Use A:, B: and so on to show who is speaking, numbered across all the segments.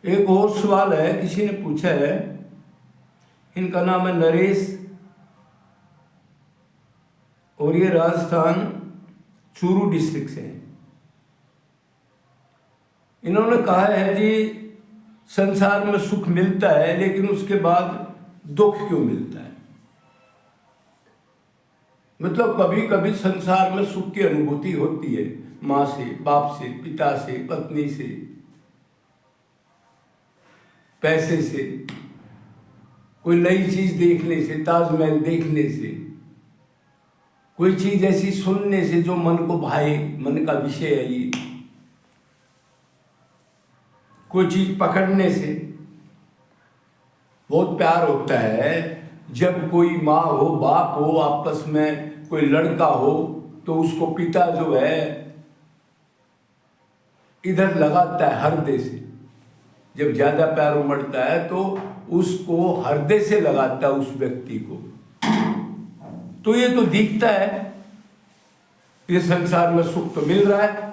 A: एक और सवाल है, किसी ने पूछा है, इनका नाम है नरेश और ये राजस्थान चूरू डिस्ट्रिक्ट से हैं। इन्होंने कहा है जी संसार में सुख मिलता है लेकिन उसके बाद दुख क्यों मिलता है। मतलब कभी कभी संसार में सुख की अनुभूति होती है, माँ से, बाप से, पिता से, पत्नी से, पैसे से, कोई नई चीज देखने से, ताजमहल देखने से, कोई चीज ऐसी सुनने से जो मन को भाए, मन का विषय है ये, कोई चीज पकड़ने से। बहुत प्यार होता है जब कोई माँ हो, बाप हो, आपस में कोई लड़का हो तो उसको पिता जो है इधर लगाता है हृदय से। जब ज्यादा प्यार उमड़ता है तो उसको हृदय से लगाता है उस व्यक्ति को। तो ये तो दिखता है, ये संसार में सुख तो मिल रहा है,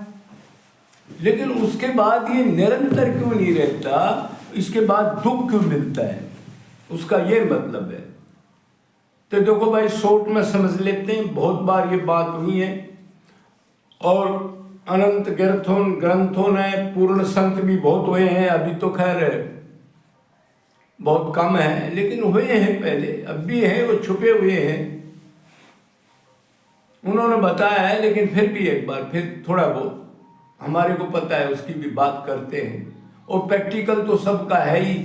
A: लेकिन उसके बाद ये निरंतर क्यों नहीं रहता, इसके बाद दुख क्यों मिलता है, उसका ये मतलब है। तो देखो भाई, शॉर्ट में समझ लेते हैं। बहुत बार ये बात हुई है और अनंत ग्रंथों ने, पूर्ण संत भी बहुत हुए हैं, अभी तो खैर बहुत कम है, लेकिन हुए हैं पहले, अब भी हैं, वो छुपे हुए हैं, उन्होंने बताया है। लेकिन फिर भी एक बार फिर थोड़ा बहुत हमारे को पता है उसकी भी बात करते हैं। और प्रैक्टिकल तो सबका है ही,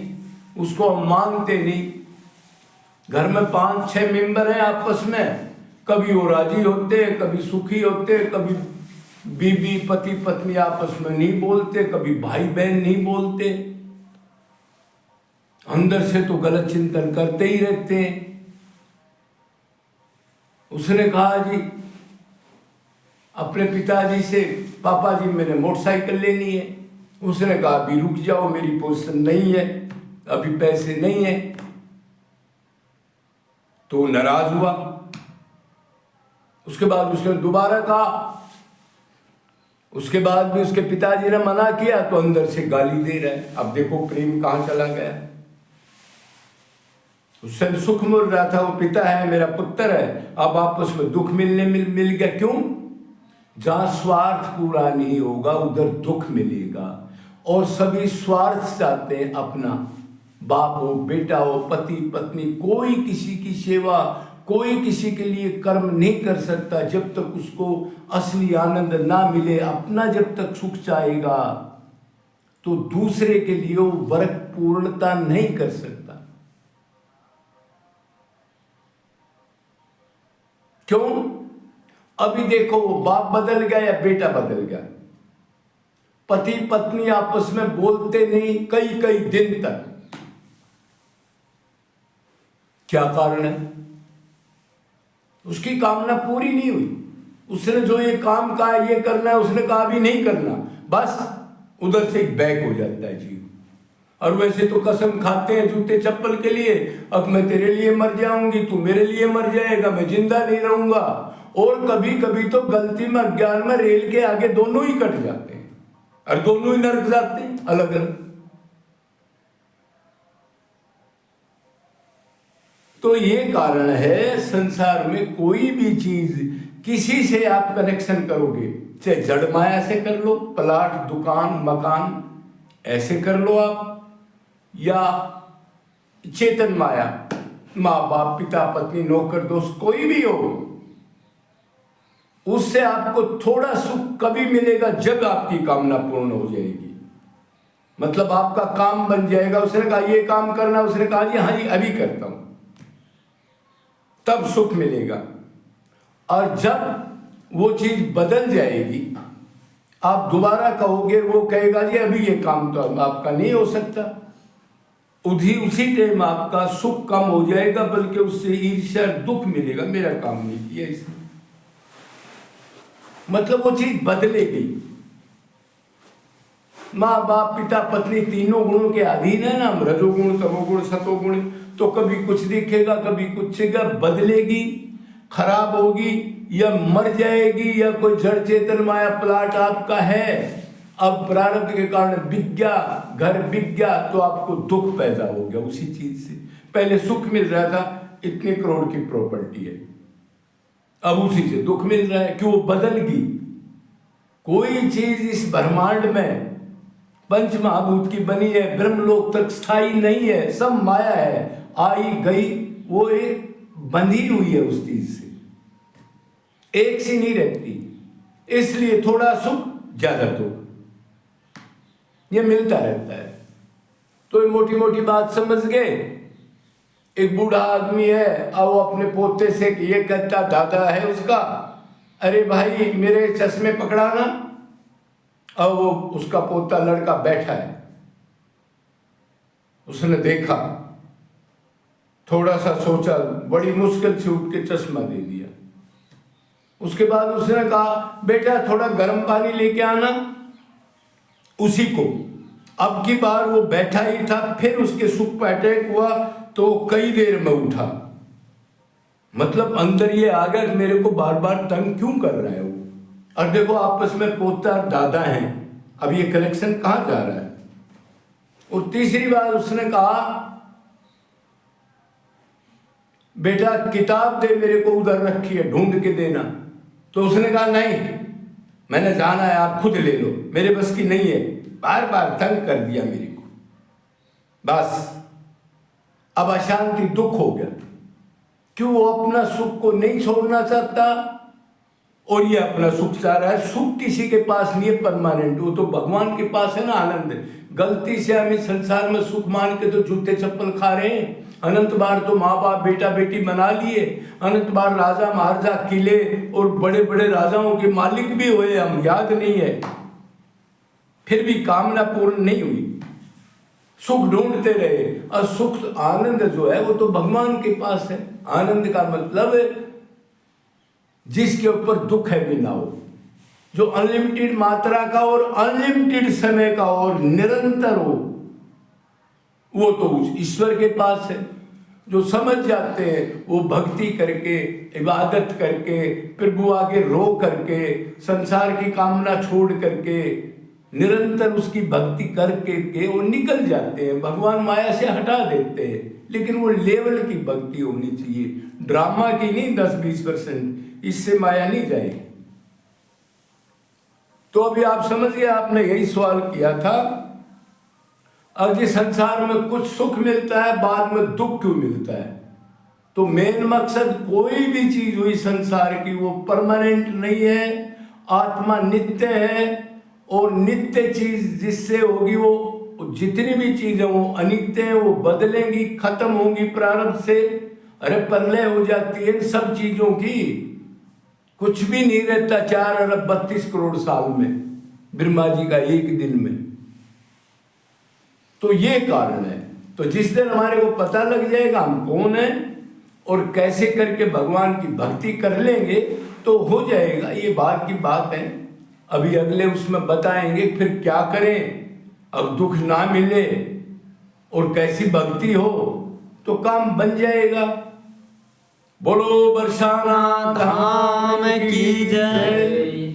A: उसको हम मानते नहीं। घर में 5-6 मेंबर हैं आपस में, कभी वो राजी होते, कभी सुखी होते, कभी बीवी पति पत्नी आपस में नहीं बोलते, कभी भाई बहन नहीं बोलते, अंदर से तो गलत चिंतन करते ही रहते हैं। उसने कहा जी अपने पिताजी से, पापा जी मैंने मोटरसाइकिल लेनी है। उसने कहा अभी रुक जाओ, मेरी पोजीशन नहीं है, अभी पैसे नहीं है। तो नाराज हुआ। उसके बाद उसने दोबारा कहा, उसके बाद भी उसके पिताजी ने मना किया तो अंदर से गाली दे रहा है। अब देखो प्रेम कहां चला गया। उससे सुख मिल रहा था, वो पिता है, मेरा पुत्र है, अब आपस में दुख मिल गया। क्यों? जहां स्वार्थ पूरा नहीं होगा उधर दुख मिलेगा। और सभी स्वार्थ चाहते हैं अपना, बाप हो, बेटा हो, पति पत्नी, कोई किसी की सेवा, कोई किसी के लिए कर्म नहीं कर सकता जब तक उसको असली आनंद ना मिले। अपना जब तक सुख चाहेगा तो दूसरे के लिए वो वर्ग पूर्णता नहीं कर सकता। क्यों? अभी देखो, वो बाप बदल गया या बेटा बदल गया, पति पत्नी आपस में बोलते नहीं कई कई दिन तक। क्या कारण है? उसकी कामना पूरी नहीं हुई। उसने जो ये काम कहा ये करना है, उसने कहा भी नहीं करना, बस उधर से एक बैक हो जाता है जीव। और वैसे तो कसम खाते हैं जूते चप्पल के लिए, अब मैं तेरे लिए मर जाऊंगी, तू मेरे लिए मर जाएगा, मैं जिंदा नहीं रहूंगा। और कभी कभी तो गलती में, अज्ञान में रेल के आगे दोनों ही कट जाते हैं और दोनों ही नरक जाते हैं अलग अलग। तो ये कारण है, संसार में कोई भी चीज किसी से आप कनेक्शन करोगे, चाहे जड़ माया से कर लो, प्लाट दुकान मकान ऐसे कर लो आप, या चेतन माया, माँ बाप पिता पत्नी नौकर दोस्त कोई भी हो, उससे आपको थोड़ा सुख कभी मिलेगा जब आपकी कामना पूर्ण हो जाएगी। मतलब आपका काम बन जाएगा, उसने कहा ये काम करना, उसने कहा जी हाँ जी अभी करता हूं, तब सुख मिलेगा। और जब वो चीज बदल जाएगी, आप दोबारा कहोगे, वो कहेगा जी अभी ये काम तो आपका नहीं हो सकता, उसी टाइम आपका सुख कम हो जाएगा, बल्कि उससे ईर्ष्या दुख मिलेगा, मेरा काम नहीं किया इसने। मतलब वो चीज बदलेगी। माँ बाप पिता पत्नी तीनों गुणों के अधीन है ना, रजोगुण तमोगुण सतोगुण, तो कभी कुछ दिखेगा कभी कुछ दिखेगा, बदलेगी, खराब होगी या मर जाएगी, या कोई जड़ चेतन माया प्लाट आपका है अब प्रारब्ध के कारण बिक गया, घर बिक गया, तो आपको दुख पैदा हो गया उसी चीज से। पहले सुख मिल रहा था, इतने करोड़ की प्रॉपर्टी है, अब उसी से दुख मिल रहा है, क्यों? वो बदल गई। कोई चीज इस ब्रह्मांड में पंच महाभूत की बनी है, ब्रह्मलोक तक स्थायी नहीं है, सब माया है, आई गई, वो एक बंधी हुई है उस चीज से, एक सी नहीं रहती। इसलिए थोड़ा सुख ज्यादा दुख ये मिलता रहता है। तो ये मोटी मोटी बात समझ गए। एक बूढ़ा आदमी है, अब वो अपने पोते से ये कहता, दादा है उसका, अरे भाई मेरे चश्मे पकड़ाना। अब वो उसका पोता लड़का बैठा है, उसने देखा, थोड़ा सा सोचा, बड़ी मुश्किल से उठ के चश्मा दे दिया। उसके बाद उसने कहा, बेटा थोड़ा गर्म पानी लेके आना। उसी को अब की बार वो बैठा ही था, फिर उसके सुख पर अटैक हुआ तो कई देर में उठा। मतलब अंदर ये आ गया कि मेरे को बार बार तंग क्यों कर रहा है वो। और देखो आपस में पोता और दादा हैं, अब ये कनेक्शन कहाँ जा रहा है। और तीसरी बार उसने कहा, बेटा किताब दे मेरे को, उधर रखी है, ढूंढ के देना। तो उसने कहा नहीं, मैंने जाना है, आप खुद ले लो, मेरे बस की नहीं है। बार बार तंग कर दिया मेरे को, बस अब अशांति, दुख हो गया। क्यों? वो अपना सुख को नहीं छोड़ना चाहता और ये अपना सुख चाह रहा है। सुख किसी के पास नहीं है परमानेंट, वो तो भगवान के पास है ना आनंद। गलती से हम इस संसार में सुख मान के तो जूते चप्पल खा रहे हैं। अनंत बार तो माँ बाप बेटा बेटी बना लिए, अनंत बार राजा महाराजा किले और बड़े बड़े राजाओं के मालिक भी हुए, हम याद नहीं है, फिर भी कामना पूर्ण नहीं हुई, सुख ढूंढते रहे। और सुख आनंद जो है वो तो भगवान के पास है। आनंद का मतलब है जिसके ऊपर दुख है भी ना हो, जो अनलिमिटेड मात्रा का और अनलिमिटेड समय का और निरंतर हो, वो तो उस ईश्वर के पास है। जो समझ जाते हैं वो भक्ति करके, इबादत करके, प्रभु आगे रो करके, संसार की कामना छोड़ करके, निरंतर उसकी भक्ति करके के वो निकल जाते हैं, भगवान माया से हटा देते हैं। लेकिन वो लेवल की भक्ति होनी चाहिए, ड्रामा की नहीं, 10-20%, इससे माया नहीं जाएगी। तो अभी आप समझिए, आपने यही सवाल किया था, अब जिस संसार में कुछ सुख मिलता है बाद में दुख क्यों मिलता है। तो मेन मकसद, कोई भी चीज हुई संसार की वो परमानेंट नहीं है, आत्मा नित्य है। और नित्य चीज जिससे होगी, वो जितनी भी चीजें वो अनित्य है, वो बदलेंगी, खत्म होंगी प्रारब्ध से। अरे प्रलय हो जाती है इन सब चीजों की, कुछ भी नहीं रहता 4 अरब 32 करोड़ साल में, ब्रह्मा जी का एक दिन में। तो ये कारण है। तो जिस दिन हमारे को पता लग जाएगा हम कौन है और कैसे करके भगवान की भक्ति कर लेंगे तो हो जाएगा। ये बात की बात है, अभी अगले उसमें बताएंगे फिर क्या करें अब दुख ना मिले और कैसी भक्ति हो तो काम बन जाएगा। बोलो बरसाना धाम की जय।